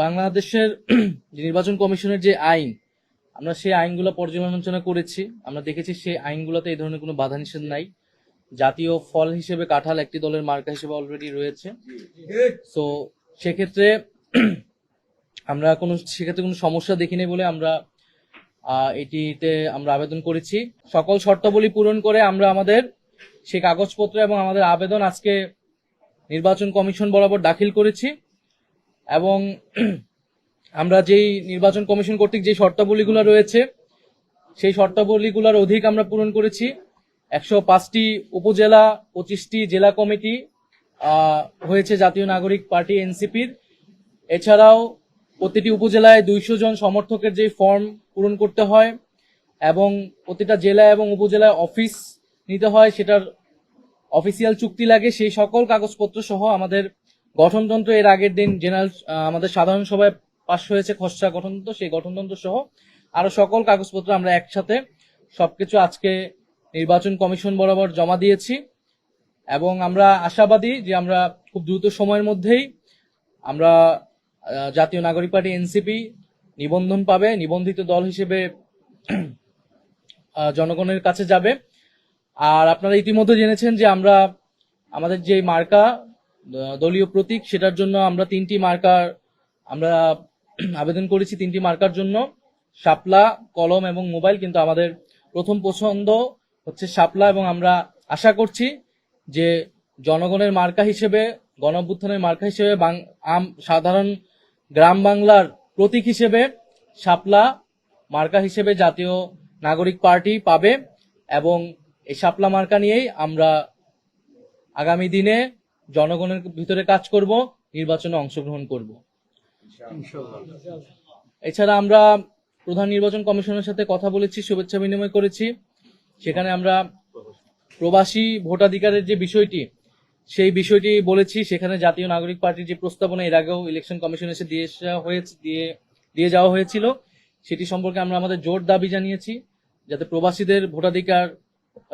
বাংলাদেশের যে নির্বাচন কমিশনের যে আইন, আমরা সেই আইনগুলো পর্যালোচনা করেছি। আমরা দেখেছি সেই আইনগুলোতে এই ধরনের কোনো বাধা নিষেধ নাই। জাতীয় ফল হিসেবে কাঁঠাল একটি দলের মার্কা হিসেবে অলরেডি রয়েছে। সো সেক্ষেত্রে আমরা সেক্ষেত্রে কোনো সমস্যা দেখিনি বলে আমরা এটিতে আমরা আবেদন করেছি। সকল শর্তাবলী পূরণ করে আমরা আমাদের সেই কাগজপত্র এবং আমাদের আবেদন আজকে নির্বাচন কমিশন বরাবর দাখিল করেছি। এবং আমরা যেই নির্বাচন কমিশন কর্তৃক যে শর্তাবলীগুলো রয়েছে সেই শর্তাবলীগুলোর অধিক আমরা পূরণ করেছি। 105টি উপজেলা, 25টি জেলা কমিটি হয়েছে জাতীয় নাগরিক পার্টি এনসিপির। এছাড়াও প্রতিটি উপজেলায় 200 জন সমর্থকের যে ফর্ম পূরণ করতে হয় এবং প্রতিটা জেলা এবং উপজেলায় অফিস নিতে হয়, সেটার অফিসিয়াল চুক্তি লাগে। সেই সকল কাগজপত্র সহ আমাদের গঠনতন্ত্র এর আগের দিন আমাদের সাধারণ সভায় পাশ হয়েছে খসড়া গঠনতন্ত্র, সেই গঠনতন্ত্র সহ আরো সকল কাগজপত্র আমরা একসাথে সবকিছু আজকে নির্বাচন কমিশন বরাবর জমা দিয়েছি। এবং আমরা আশাবাদী যে আমরা খুব দ্রুত সময়ের মধ্যেই আমরা জাতীয় নাগরিক পার্টি এনসিপি নিবন্ধন পাবে, নিবন্ধিত দল হিসেবে জনগণের কাছে যাবে। আর আপনারা ইতিমধ্যে জেনেছেন যে আমরা আমাদের যে মার্কা দলীয় প্রতীক, সেটার জন্য আমরা 3টি মার্কার আমরা আবেদন করেছি। 3টি মার্কার জন্য শাপলা, কলম এবং মোবাইল, কিন্তু আমাদের প্রথম পছন্দ হচ্ছে শাপলা। এবং আমরা আশা করছি যে জনগণের মার্কা হিসেবে, গণঅভ্যুত্থানের মার্কা হিসেবে, সাধারণ গ্রাম বাংলার প্রতীক হিসেবে শাপলা মার্কা হিসেবে জাতীয় নাগরিক পার্টি পাবে। এবং এই শাপলা মার্কা নিয়েই আমরা আগামী দিনে জনগণের ভিতরে কাজ করব, নির্বাচনে অংশগ্রহণ করব। এছাড়া আমরা প্রধান নির্বাচন কমিশনের সাথে কথা বলেছি, শুভেচ্ছা বিনিময় করেছি। সেখানে আমরা প্রবাসী ভোটাধিকারের যে বিষয়টি, সেই বিষয়টি বলেছি। সেখানে জাতীয় নাগরিক পার্টির যে প্রস্তাবনা এর আগেও ইলেকশন কমিশন এসে দিয়ে যাওয়া হয়েছিল, সেটি সম্পর্কে আমরা আমাদের জোর দাবি জানিয়েছি যাতে প্রবাসীদের ভোটাধিকার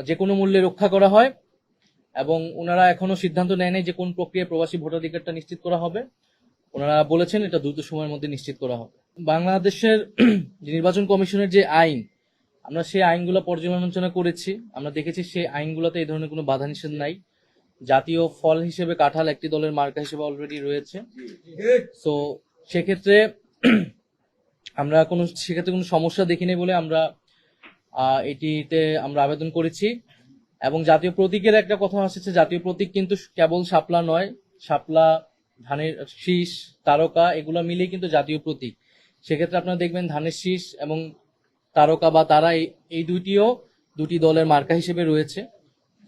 যে কোনো মূল্যে রক্ষা করা হয়। এবং ওনারা এখনো সিদ্ধান্ত নেয় নাই যে কোন প্রক্রিয়ায় প্রবাসী ভোটাধিকারটা নিশ্চিত করা হবে। ওনারা বলেছেন এটা দ্রুত সময়ের মধ্যে নিশ্চিত করা হবে। বাংলাদেশের যে নির্বাচন কমিশনের যে আইন, আমরা সেই আইনগুলো পর্যালোচনা করেছি। আমরা দেখেছি সেই আইনগুলোতে এই ধরনের কোনো বাধা নিষেধ নাই। জাতীয় ফল হিসেবে কাঁঠাল একটি দলের মার্কা হিসেবে অলরেডি রয়েছে। সো সেক্ষেত্রে আমরা সেক্ষেত্রে কোনো সমস্যা দেখিনি বলে আমরা এটিতে আমরা আবেদন করেছি। এবং জাতীয় প্রতীকের একটা কথা আসছে, জাতীয় প্রতীক কিন্তু কেবল শাপলা নয়, শাপলা, ধানের শীষ, তারকা, এগুলো মিলেই কিন্তু জাতীয় প্রতীক। সেক্ষেত্রে আপনারা দেখবেন ধানের শীষ এবং তারকা বা তারা, এই দুটি দলের মার্কা হিসেবে রয়েছে।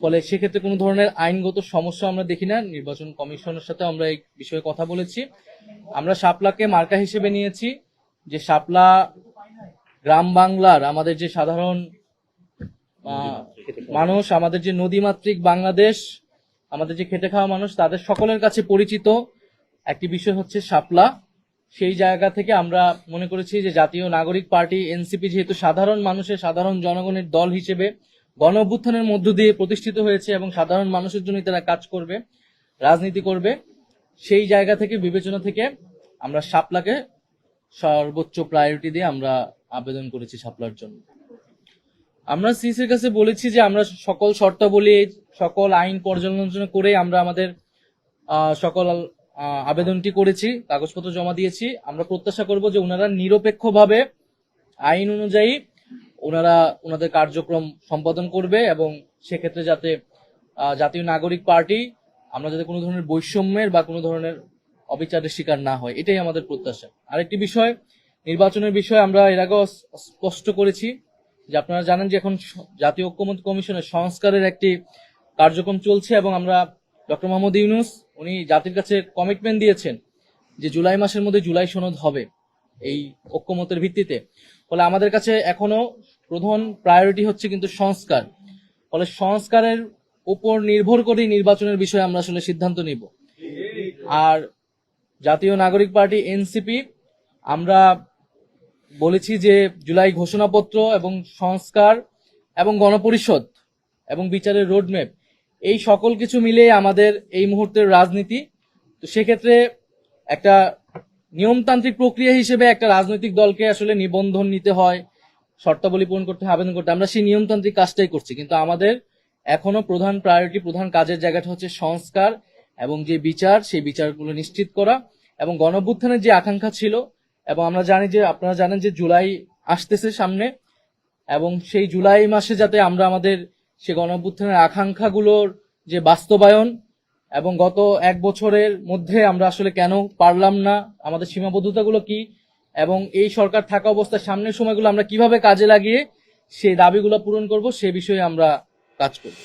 ফলে সেক্ষেত্রে কোনো ধরনের আইনগত সমস্যা আমরা দেখি না। নির্বাচন কমিশনের সাথে আমরা এই বিষয়ে কথা বলেছি। আমরা শাপলাকে মার্কা হিসেবে নিয়েছি, যে শাপলা গ্রাম বাংলার আমাদের যে সাধারণ মানুষ, আমাদের যে নদীমাতৃক বাংলাদেশ, আমাদের যে খেটে খাওয়া মানুষ, তাদের সকলের কাছে পরিচিত একটি বিষয় হচ্ছে শাপলা। সেই জায়গা থেকে আমরা মনে করেছি যে জাতীয় নাগরিক পার্টি এনসিপি যেহেতু সাধারণ মানুষের, সাধারণ জনগণের দল হিসেবে গণ অভ্যুত্থানের মধ্য দিয়ে প্রতিষ্ঠিত হয়েছে এবং সাধারণ মানুষের জন্য তারা কাজ করবে, রাজনীতি করবে, সেই জায়গা থেকে বিবেচনা থেকে আমরা শাপলাকে সর্বোচ্চ প্রায়োরিটি দিয়ে আমরা আবেদন করেছি শাপলার জন্য। আমরা সিসির কাছে বলেছি যে আমরা সকল শর্তাবলী, সকল আইন পর্যালোচনা করে আমরা আমাদের সকল আবেদনটি করেছি, কাগজপত্র জমা দিয়েছি। আমরা প্রত্যাশা করব যে ওনারা নিরপেক্ষভাবে আইন অনুযায়ী ওনাদের কার্যক্রম সম্পাদন করবে এবং সেক্ষেত্রে যাতে জাতীয় নাগরিক পার্টি আমরা যাতে কোনো ধরনের বৈষম্যের বা কোনো ধরনের অবিচারের শিকার না হয়, এটাই আমাদের প্রত্যাশা। আরেকটি বিষয়, নির্বাচনের বিষয়ে আমরা এর আগেও স্পষ্ট করেছি যে আপনারা জানেন যে এখন জাতীয় ঐক্যমত্য কমিশনের সংস্কারের একটি কার্যক্রম চলছে এবং আমরা ডক্টর মোহাম্মদ ইউনূস উনি জাতির কাছে কমিটমেন্ট দিয়েছেন যে জুলাই মাসের মধ্যে জুলাই সনদ হবে এই ঐক্যমতের ভিত্তিতে। ফলে আমাদের কাছে এখনো প্রধান প্রায়োরিটি হচ্ছে কিন্তু সংস্কার। ফলে সংস্কারের উপর নির্ভর করে নির্বাচনের বিষয়ে আমরা আসলে সিদ্ধান্ত নিব। আর জাতীয় নাগরিক পার্টি এনসিপি আমরা বলেছি যে জুলাই ঘোষণাপত্র এবং সংস্কার এবং গণপরিষদ এবং বিচারের রোডম্যাপ, এই সকল কিছু মিলে আমাদের এই মুহূর্তের রাজনীতি। তো সেক্ষেত্রে একটা নিয়মতান্ত্রিক প্রক্রিয়া হিসেবে একটা রাজনৈতিক দলকে আসলে নিবন্ধন নিতে হয়, শর্তাবলী পূরণ করতে হয়, আবেদন করতে হয়। আমরা সেই নিয়মতান্ত্রিক কাজটাই করছি, কিন্তু আমাদের এখনো প্রধান প্রায়োরিটি, প্রধান কাজের জায়গাটা হচ্ছে সংস্কার এবং যে বিচার, সেই বিচারগুলো নিশ্চিত করা। এবং গণঅভ্যুত্থানের যে আকাঙ্ক্ষা ছিল, এবং আমরা জানি যে, আপনারা জানেন যে জুলাই আসতেছে সামনে, এবং সেই জুলাই মাসে যাতে আমরা আমাদের সে গণঅভ্যুত্থানের আকাঙ্ক্ষাগুলোর যে বাস্তবায়ন, এবং গত 1 বছরের মধ্যে আমরা আসলে কেন পারলাম না, আমাদের সীমাবদ্ধতাগুলো কি, এবং এই সরকার থাকা অবস্থায় সামনের সময়গুলো আমরা কিভাবে কাজে লাগিয়ে সেই দাবিগুলো পূরণ করব, সে বিষয়ে আমরা কাজ করব।